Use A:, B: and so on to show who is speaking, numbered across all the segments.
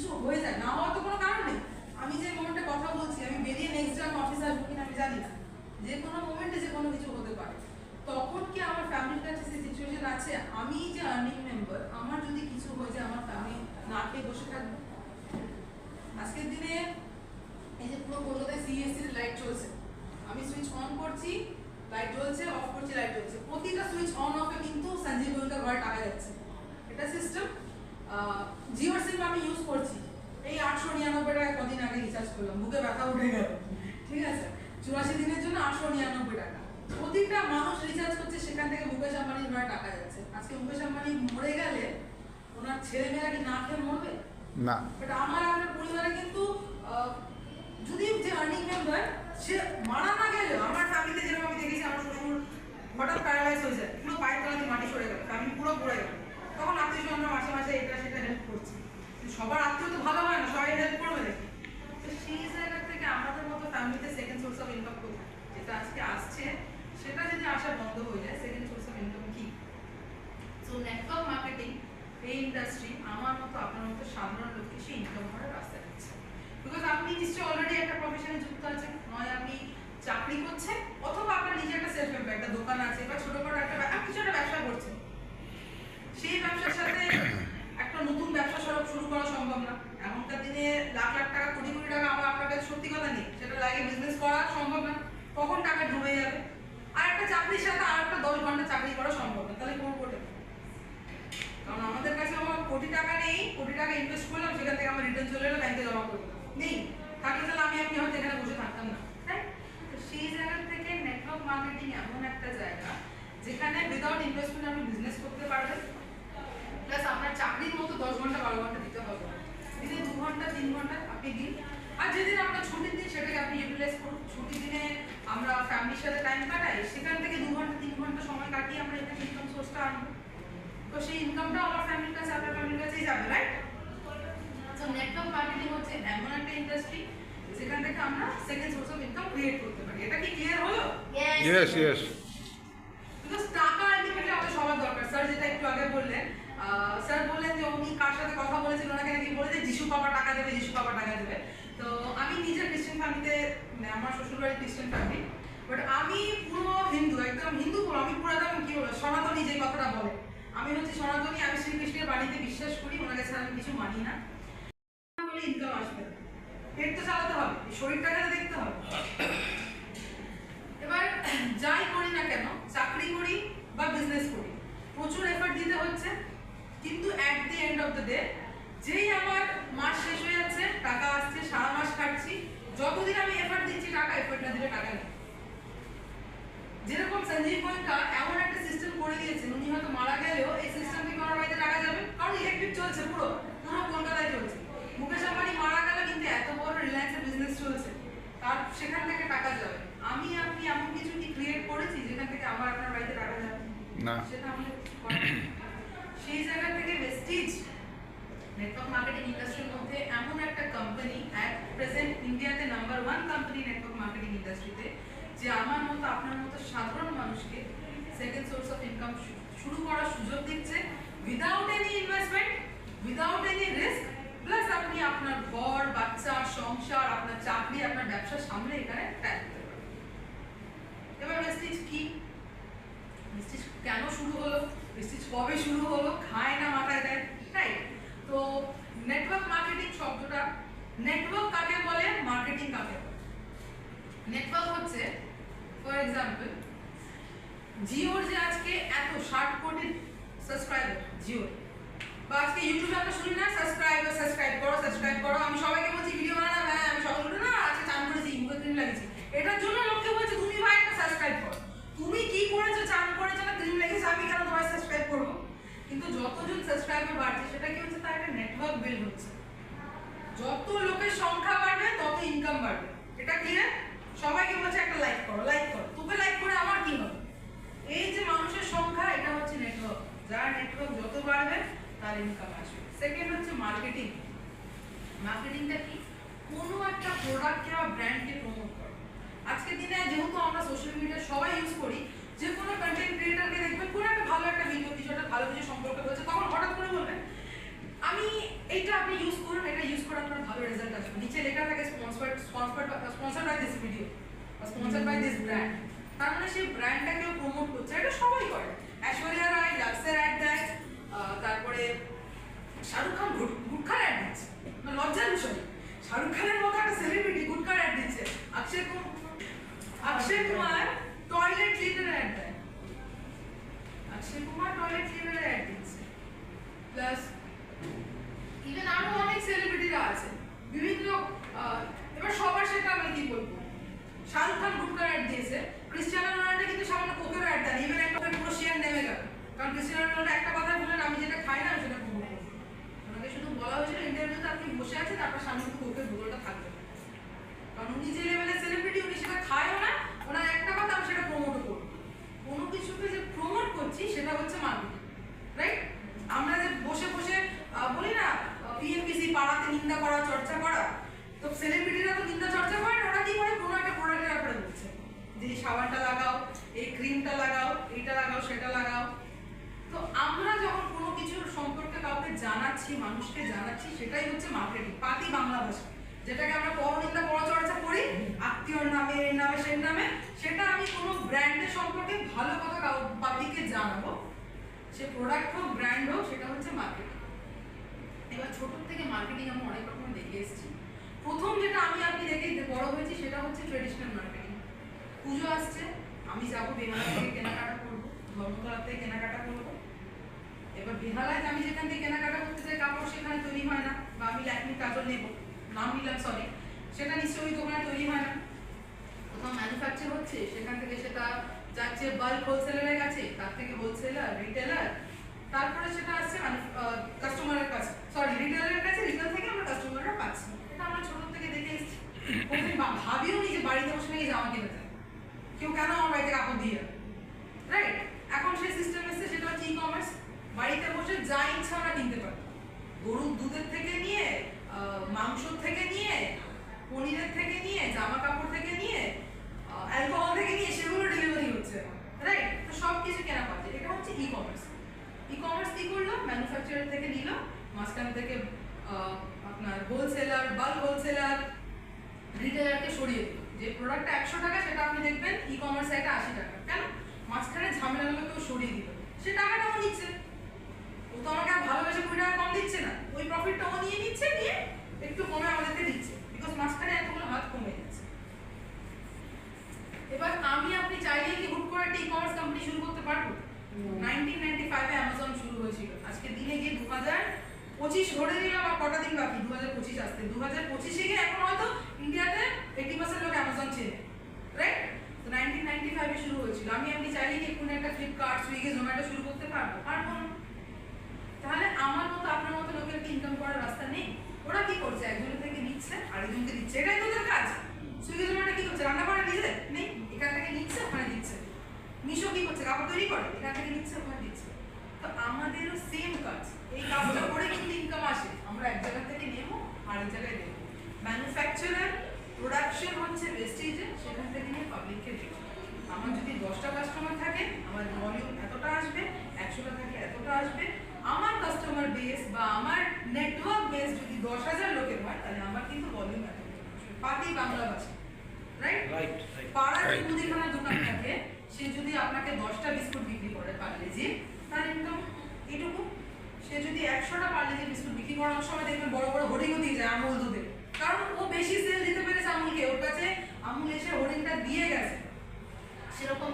A: কিছু হয়ে যায়, না হওয়ার তো কোনো কারণ নেই। আমি যে মোমেন্টে কথা বলছি, আমি বেরিয়ে নেক্সট ডে আমি অফিসে আসবো কিনা আমি জানি না, যে কোনো মোমেন্টে যে কোনো কিছু হতে পারে। তখন কি আমার ফ্যামিলির কাছে সেই সিচুয়েশন আছে, আমি যে আর্নিং মেম্বার, আমার যদি কিছু হয়ে যায় আমার ফ্যামিলি না খেয়ে বসে থাকবে? আজকের দিনে এই যে পুরো কলকাতায় সিএসসি লাইট চলছে, আমি সুইচ অন করছি লাইট জ্বলছে, অফ করছি লাইট জ্বলছে, প্রতিটা সুইচ অন অফে কিন্তু সঞ্জীব গোয়েঙ্কার ঘরে টাকা যাচ্ছে। এটা সিস্টেম। জিওর সিম আমি ইউজ করছি, এই 899 টাকা কদিন আগে রিচার্জ করলাম, বুকে ব্যথা উঠে গেল, ঠিক আছে, 84 দিনের জন্য 899 টাকা। প্রতিটা মানুষ রিচার্জ করছে, সেখান থেকে মুকেশ আম্বানির ঘরে টাকা যাচ্ছে। আজকে মুকেশ আম্বানি মরে গেলে ওনার ছেলেমেয়েরা কি না খেয়ে মরবে?
B: না।
A: বাট আমার আপনার পরিবারে কিন্তু যদি যে আর্নিং মেম্বার সে মারা না গেলেও, আমার ফ্যামিলিতে যেরকম আমি দেখেছি, আমার শ্বশুর হঠাৎ প্যারালাইজ হয়ে যায়, পুরো পায়ের তলা দিয়ে মাটি সরে গেল, ফ্যামিলি পুরো পড়ে গেল, তখন আত্মীয় স্বজনরা মাসে মাসে এটা সেটা হেল্প করছে। সবার আত্মীয় তো ভালো হয় না, সবাই হেল্প করবে নাকি? তো সেই জায়গা থেকে আমাদের মতো ফ্যামিলিতে সেকেন্ড সোর্স অফ ইনকাম কোথায়, যেটা আজকে আসছে সেটা যদি আসা বন্ধ হয়ে যায়, সেকেন্ড সোর্স অফ ইনকাম কি? সো নেটওয়ার্ক মার্কেটিং এই ইন্ডাস্ট্রি আমার মতো আপনার মতো সাধারণ লোককে সেই ইনকাম করার রাস্তা দিচ্ছে। বিকজ আপনি নিশ্চয়ই অলরেডি একটা প্রফেশনে যুক্ত আছেন, নয় আপনি চাকরি করছেন, অথবা আপনার নিজের একটা সেলফ এমপ্লয়েড একটা দোকান আছে, বা ছোটখাটো একটা কিছু একটা ব্যবসা করছেন। সেই ব্যবসার সাথে একটা নতুন ব্যবসা শুরু করা সম্ভব না। এমনকার দিনে লাখ লাখ টাকা, কোটি কোটি টাকা আমার আপনার কাছে সত্যি কথা নেই, সেটা লাগে বিজনেস করা সম্ভব না, কখন টাকা ডুবে যাবে। আর একটা চাকরির সাথে আর একটা 10 ঘন্টা চাকরি করা সম্ভব না, তাহলে করবো ওটা? কারণ আমাদের কাছে আমার কোটি টাকা নেই, কোটি টাকা ইনভেস্ট করলাম, সেখান থেকে আমার রিটার্ন চলে এলো, ব্যাংকে জমা করে দিলাম, নেই, থাকলে তাহলে আমি আপনি হয়তো এখানে বসে থাকতাম না, তাই? তো সেই জায়গা থেকে নেটওয়ার্ক মার্কেটিং এমন একটা জায়গা যেখানে উইদাউট ইনভেস্টমেন্ট আপনি বিজনেস করতে পারবেন, প্লাস আপনার চাকরির মতো 10 ঘন্টা 12 ঘন্টা দিতে হবে না, দিনে 2 ঘন্টা 3 ঘন্টা আপনি দিন। আর যেদিন আপনার ছুটির দিন সেটাকে আপনি ইউটিলাইজ করুন। ছুটির দিনে আমরা ফ্যামিলির সাথে টাইম কাটাই, সেখান থেকে 2 ঘন্টা 3 ঘন্টা সময় কাটিয়ে আমরা এখানে ইনকাম সোর্সটা আনবো। তো সেই ইনকামটা আমার ফ্যামিলির কাছে, আপনার ফ্যামিলির কাছেই যাবে, রাইট? সো নেটওয়ার্ক মার্কেটিং হচ্ছে এমন একটা ইন্ডাস্ট্রি যেখান থেকে আমরা second source of income create করতে পারি। এটা কি ক্লিয়ার হলো?
B: Yes yes.
A: বিকজ টাকা আলটিমেটলি আমাদের সবার দরকার। স্যার যেটা একটু আগে বললেন, স্যার বললেন যে উনি কার সাথে কথা বলেছেন, ওনাকে নাকি বলে যে যিশু বাবা টাকা দেবে, যিশু বাবা টাকা দেবে। তো আমি নিজের খ্রিস্টান ফ্যামিলিতে, আমার শ্বশুরবাড়ি খ্রিস্টান ফ্যামিলি, বাট আমি পুরো হিন্দু, একদম হিন্দু পুরো, আমি পুরো একদম কি বলবো সনাতনী, যে কথাটা বলে, আমি হচ্ছে সনাতনী, আমি শ্রীকৃষ্ণের বাড়িতে বিশ্বাস করি, ওনাকে ছাড়া আমি কিছু মানি না। বলে ইনকাম আসবে, পেট তো চালাতে হবে, শরীরটাকে তো দেখতে হবে। এবার যাই করি না কেন, চাকরি করি বা বিজনেস করি, প্রচুর এফর্ট দিতে হচ্ছে, কিন্তু at the end of the day যেই আমার মাস শেষ হয়ে যাচ্ছে, টাকা আসছে, সারা মাস খাচ্ছি, যতদিন আমি এফর্ট দিচ্ছি টাকা, এফর্ট না দিলে টাকা নেই। যেরকম সঞ্জীব গোয়েঙ্কা এমন একটা সিস্টেম করে দিয়েছেন, উনি হয়তো মারা গেলেও এই সিস্টেম থেকে ওনার বাড়িতে টাকা যাবে, কারণ ইলেকট্রিক চলছে, পুরো পুরো কলকাতায় চলছে। মুকেশ আম্বানি মারা গেল, কিন্তু এত বড় রিলায়েন্সের বিজনেস চলছে, তার সেখান থেকে টাকা যাবে। আমি আপনি এমন কিছু কি ক্রিয়েট করেছি যেখান থেকে আমার আপনার বাড়িতে টাকা যাবে
B: না,
A: সেটা আমাদের সেই জায়গা থেকে ভেস্টিজ নেটওয়ার্ক মার্কেটিং ইন্ডাস্ট্রির মধ্যে এমন একটা কোম্পানি, অ্যাট প্রেজেন্ট ইন্ডিয়াতে নাম্বার 1 কোম্পানি নেটওয়ার্ক মার্কেটিং ইন্ডাস্ট্রিতে, যে আমার মতো আপনার মতো সাধারণ মানুষকে সেকেন্ড সোর্স অফ ইনকাম শুরু করার সুযোগ দিচ্ছে, without any investment, without any risk, plus আপনি আপনার ঘর, বাচ্চা, সংসার, আপনার চাকরি, আপনার ব্যবসার সামনে এখানে ট্যাগ করতে পারেন। এবার ভেস্টিজ কি, ভেস্টিজ কেন শুরু হলো, ভেস্টিজ কবে শুরু হলো, খায় না মাথায় দেয়, রাইট? তো নেটওয়ার্ক মার্কেটিং শব্দটা, নেটওয়ার্ক কাকে বলে, মার্কেটিং কাকে বলে? নেটওয়ার্ক হচ্ছে, ফর এক্সাম্পল, জিওর যে আজকে এত 60 কোটি সাবস্ক্রাইবার জিওর, বা আজকে ইউটিউবে আমরা শুনি না সাবস্ক্রাইব করো, আমি সবাইকে বলছি ভিডিও বানানো, হ্যাঁ আমি সকাল উঠে না আজকে চান করেছি, মুখে ক্রিম লাগিয়েছি, এটার জন্য লোককে বলছে তুমি ভাই একটা সাবস্ক্রাইব করো। তুমি কি করেছো, চান করেছো না ক্রিম লাগিয়েছো, আমি কেন তোমায় সাবস্ক্রাইব করবো? কিন্তু যতজন সাবস্ক্রাইবার বাড়ছে, সেটা কি হচ্ছে, তার একটা নেটওয়ার্ক বিল্ড হচ্ছে। যত লোকের সংখ্যা বাড়বে তত ইনকাম বাড়বে, এটা ক্লিয়ার? সবাইকে বলছে একটা লাইক করো, তোকে লাইক করে আমার কি হবে? এই যে মানুষের সংখ্যা, এটা হচ্ছে নেটওয়ার্ক, যার নেটওয়ার্ক যত বাড়বে তার ইনকাম আসবে। সেকেন্ড হচ্ছে মার্কেটিং। মার্কেটিংটা কি, কোনো একটা প্রোডাক্টকে বা ব্র্যান্ডকে প্রমোট করা। আজকের দিনে যেহেতু আমরা সোশ্যাল মিডিয়া সবাই ইউজ করি, যে কোনো কন্টেন্ট ক্রিয়েটরকে দেখবেন কোনো একটা ভালো একটা ভিডিও, কিছু একটা ভালো কিছু সম্পর্কে বলছে, তখন হঠাৎ করে বলবেন আমি এইটা আপনি ইউজ করুন, এটা ইউজ আসবে, নিচে লেখা থাকে স্পন্সর্ড বাই দিস ভিডিও বা স্পন্সর্ড বাই দিস ব্র্যান্ড। তার মানে সেই ব্র্যান্ডটাকেও প্রমোট করছে, এটা সবাই করে। ঐশ্বরিয়া রায় লাক্সের অ্যাড দেয়, তারপরে শাহরুখ খান গুটখার অ্যাড দিচ্ছে, লজ্জার বিষয়। শাহরুখ খানের মতো একটা সেলিব্রিটি গুটখার অ্যাড দিচ্ছে। Akshay Kumar toilet cleaner add দেয়, Akshay Kumar toilet cleaner add দিচ্ছে। প্লাস ইভেন আরো অনেক সেলিব্রিটিরা আছে বিভিন্ন। এবার সবার সেটা আমি কি বলবো, শাহরুখ খান গুটখার অ্যাড দিয়েছে, ক্রিস্টিয়ানো রোনাল্ডো কিন্তু সামান্য কোকের অ্যাড দেয়। ইভেন একটা পুরো শেয়ার নেমে গেল, কারণ ক্রিস্টিয়ানো রোনাল্ডো একটা কথা বললেন, আমি যেটা খাই না সেটা প্রমোট করবো। ওনাকে শুধু বলা হয়েছিল ইন্টারভিউতে আপনি বসে আছেন, তারপর সামনে কোকের বোতলটা থাকবে, কারণ উনি যে লেভেলের সেলিব্রিটি, উনি সেটা খায়ও না। ওনার একটা কথা, আমি সেটা প্রমোটও করবো। কোনো কিছুকে যে প্রমোট করছি সেটা হচ্ছে মার্কেটিং, রাইট? আমরা যে বসে বসে বলি না পিএনপিসি পাড়াতে নিন্দা করা, চর্চা করা, তো সেলিব্রিটিরা তো নিন্দা চর্চা করে না, ওরা কি করে কোনো একটা প্রোডাক্টের ব্যাপারে বলছে যে এই সাবানটা লাগাও, এই ক্রিমটা লাগাও, এইটা লাগাও, সেটা লাগাও। তো আমরা যখন কোনো কিছুর সম্পর্কে কাউকে জানাচ্ছি, মানুষকে জানাচ্ছি, সেটাই হচ্ছে মার্কেটিং, পাতি বাংলা ভাষা, যেটাকে আমরা পরনিন্দা পরচর্চা করি আত্মীয়র নামে, এর নামে, সেই নামে। সেটা আমি কোনো ব্র্যান্ডের সম্পর্কে ভালো কথা পাবলিককে জানাবো, সে প্রোডাক্ট হোক, ব্র্যান্ড হোক, সেটা হচ্ছে মার্কেটিং। এবার ছোট থেকে মার্কেটিং আমরা অনেক রকম দেখে এসেছি। প্রথম যেটা আমি আপনি দেখে বড় হয়েছি সেটা হচ্ছে ট্রেডিশনাল মার্কেটিং। পুজো আসছে, আমি যাবো বেহালা থেকে কেনাকাটা করবো, ধর্মতলা থেকে কেনাকাটা করবো। এবার বেহালায় আমি যেখান থেকে কেনাকাটা করতে চাই কাপড় সেখানে তৈরি হয় না, বা আমি ল্যাকমি কাজল নেবো, নাম নিলাম সরি, সেটা নিশ্চয়ই ওই দোকানে তৈরি হয় না, কোথাও ম্যানুফ্যাকচার হচ্ছে, সেখান থেকে সেটা যাচ্ছে বাল্ক হোলসেলারের কাছে, তার থেকে হোলসেলার, রিটেলার, তারপরে সেটা আসছে কাস্টমারের কাছে, সরি রিটেলারের কাছে, রিটেল থেকে আমরা কাস্টমাররা পাচ্ছি। এটা আমরা ছোট থেকে দেখে এসেছি, ভাবিও নি যে বাড়িতে বসে নাকি জামা কিনে যায়, কেউ কেন আমার বাড়িতে কাপড় দিয়ে, রাইট? এখন সেই সিস্টেম এসছে, সেটা হচ্ছে ই কমার্স। বাড়িতে বসে যা ইচ্ছা আমরা কিনতে পারি, গরুর দুধের থেকে নিয়ে, মাংস থেকে নিয়ে, পনিরের থেকে নিয়ে, জামা কাপড় থেকে নিয়ে, অ্যালকোহল থেকে নিয়ে, সেগুলো ডেলিভারি হচ্ছে, রাইট? তো সব কিছু কেনা পাচ্ছে, এটা হচ্ছে ই কমার্স। ই কমার্স কি করলো, ম্যানুফ্যাকচারার থেকে নিল, মাঝখান থেকে আপনার হোলসেলার, বাল্ক হোলসেলার, রিটেলারকে সরিয়ে দিল। যে প্রোডাক্টটা 100 টাকা, সেটা আপনি দেখবেন ই কমার্সে এটা 80 টাকা। কেন? মাঝখানে ঝামেলাগুলো কেউ সরিয়ে দিল, সে টাকাটাও নিচ্ছে, ও তো আমাকে ভালোবেসে 20 টাকা কম দিচ্ছে না, ওই প্রফিটটা ও নিয়ে নিচ্ছে, নিয়ে একটু কমে আমাদেরকে দিচ্ছে, বিকজ মাঝখানে এতগুলো হাত কমে যাচ্ছে। এবার আমি আপনি চাইলেই কি হুট করে একটা ই কমার্স কোম্পানি শুরু করতে পারবো? 1995 এ অ্যামাজন শুরু হয়েছিল, আজকে দিনে গিয়ে 2025 ধরে দিলাম, আর কটা দিন বাকি 2025 আসতে, 2025 এ গিয়ে এখন হয়তো ইন্ডিয়াতে 80% লোক অ্যামাজন চেনে, রাইট? তো 1995 এ শুরু হয়েছিল। আমি আপনি চাইলেই কি কোনো একটা ফ্লিপকার্ট, সুইগি, জোম্যাটো শুরু করতে পারবো? পারবো না। তাহলে আমার মতো আপনার মতো লোকের কি ইনকাম করার রাস্তা নেই? ওরা কি করছে, একজনের থেকে নিচ্ছে আরেকজনকে দিচ্ছে, এটাই তো ওদের কাজ। সুইগি জোম্যাটো কি করছে, রান্না করে নিজে নেই, এখান থেকে নিচ্ছে ওখানে দিচ্ছে। মিশো কি করছে, কাপড় তৈরি করে, এখান থেকে নিচ্ছে ওখানে দিচ্ছে। তো আমাদেরও সেম কাজ, এই কাজটা করে কিন্তু ইনকাম আসে, আমরা এক জায়গা থেকে নেবো আরেক জায়গায় দেবো। ম্যানুফ্যাকচারার, প্রোডাকশন হচ্ছে ওয়েস্টেজে, সেখান থেকে নিয়ে পাবলিককে দেবো। আমার যদি 10টা কাস্টমার থাকে, আমার ভলিউম এতটা আসবে, 100টা থাকে এতটা আসবে। আমার কাস্টমার বেস বা আমার নেটওয়ার্ক বেস যদি 10,000 লোকের হয়, তাহলে আমার কিন্তু ভলিউম এত আসবে, পাতি বাংলা ভাষা, রাইট? পাড়ার মুদিখানা দোকান থাকে, সে যদি আপনাকে 10টা বিস্কুট বিক্রি করে পার্লেজি, তার ইনকাম এটুকু। সে যদি 100টা পার্লেজি বিস্কুট বিক্রি করার সময় দেখবেন বড় বড় হোর্ডিংও দিয়ে যায় আমুল দুধে, কারণ ও বেশি সেল দিতে পেরেছে আমুলকে, ওর কাছে আমুল এসে হোর্ডিংটা দিয়ে গেছে। সেরকম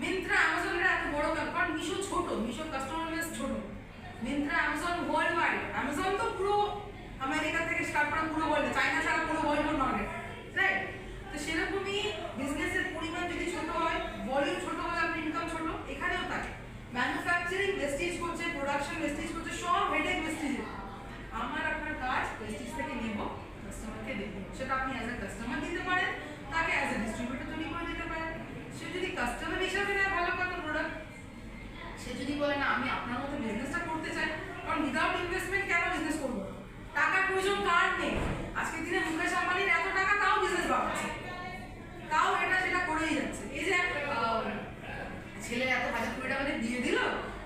A: মিন্ত্রা, অ্যামাজনের এত বড় কেন? কারণ মিশো ছোট, মিশোর কাস্টমার বেস ছোট। Myntra, Amazon world wide, Amazon তো পুরো আমেরিকা থেকে স্টার্ট করে পুরো ওয়ার্ল্ড, চায়না ছাড়া পুরো ওয়ার্ল্ড মার্কেট, রাইট? তো সেরকমই বিজনেসের পরিমাণ যদি ছোট হয়, ভলিউম ছোট হলে আপনার ইনকাম ছোট, এখানেও থাকে। ম্যানুফ্যাকচারিং ওয়েস্টেজ করছে, প্রোডাকশন ওয়েস্টেজ করছে, সব হেডেক ওয়েস্টেজ। আমার আপনার কাজ ওয়েস্টেজ থেকে নেব, কাস্টমারকে দেবো। সেটা আপনি অ্যাজ এ কাস্টমার দিতে পারেন, তাকে অ্যাজ এ ডিস্ট্রিবিউটর তৈরি করে দিতে পারেন। সে যদি কাস্টমার হিসাবে নেয় ভালো কথা প্রোডাক্ট, সে যদি বলে না আমি আপনার মতো বিজনেসটা করতে চাই, কারণ উইদাউট ইনভেস্টমেন্ট কেন বিজনেস করবো? টাকার প্রয়োজন কার নেই? আজকের দিনে মুকেশ আম্বানির এত টাকা, তাও বিজনেস বাড়াচ্ছে, তাও এটা সেটা করেই যাচ্ছে। এই যে ছেলে এত 1,000 কোটি টাকা দিয়ে দিল,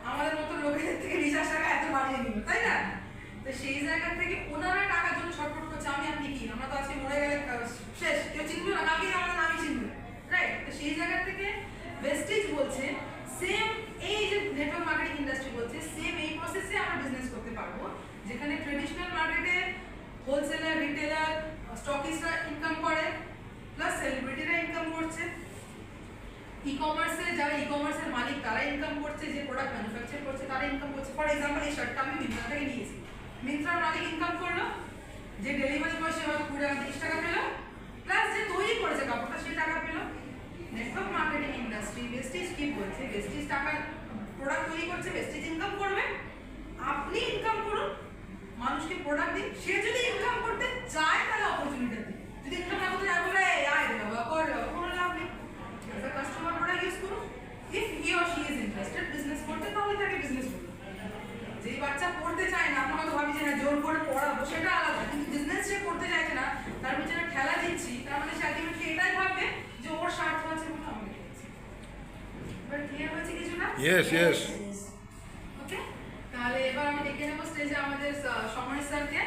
A: আমাদের মতো লোকের থেকে 20,000 টাকা এত বাড়িয়ে নিল, তাই না? তো সেই জায়গা থেকে ওনারা টাকার জন্য ছটফট করছে, আমি আপনি কি, আমরা তো আজকে মরে গেলে শেষ, কেউ চিনবে না, কালকে আমরা নামই চিনবে, রাইট? তো সেই জায়গা থেকে ভেস্টিজ বলছে সেম, এই যে নেটওয়ার্ক মার্কেটিং ইন্ডাস্ট্রি বলছে সেম এই প্রসেসে আমরা বিজনেস করতে পারবো, যেখানে ট্রেডিশনাল মার্কেটে হোলসেলার, রিটেলার, স্টকিস্টরা ইনকাম করে, প্লাস সেলিব্রিটিরা ইনকাম করছে, ই কমার্সে যারা ই কমার্সের মালিক তারা ইনকাম করছে, যে প্রোডাক্ট ম্যানুফ্যাকচার করছে তারা ইনকাম করছে। ফর এক্সাম্পল এই শার্টটা আমি মিন্ত্রা থেকে নিয়েছি, মিন্ত্রার মালিক ইনকাম করলো, যে ডেলিভারি বয় সে হয়তো 20 টাকা পেল, প্লাস যে তৈরি করেছে কাপড়টা সে টাকা পেল। নেটওয়ার্ক মার্কেটিং ইন্ডাস্ট্রি ভেস্টিজ কি বলছে, ভেস্টিজ টাকা প্রোডাক্ট তৈরি করছে, ভেস্টিজ ইনকাম করবে, আপনি ইনকাম করুন, মানুষকে প্রোডাক্ট দিন, সে যদি ইনকাম করতে চায় তাহলে অপরচুনিটি দিন, যদি ইনকাম না করতে চায় বলে আয় রে বাবা কর কোনো লাভ নেই। as a customer product use করুন, if he or she is interested business করতে তাহলে তাকে বিজনেস করুন। যেই বাচ্চা পড়তে চায় না, আমরা হয়তো ভাবি যে না জোর করে পড়াবো, সেটা আলাদা, কিন্তু বিজনেস সে করতে চাইছে না, তার পিছনে ঠেলা দিচ্ছি, তার মানে সে আলটিমেটলি এটাই ভাববে যে ওর স্বার্থ আছে বলে আমাকে দিচ্ছে। এবার ক্লিয়ার হয়েছে কিছুটা?
B: Yes.
A: ওকে, তাহলে এবার আমি ডেকে নেবো স্টেজে আমাদের সমরেশ স্যারকে।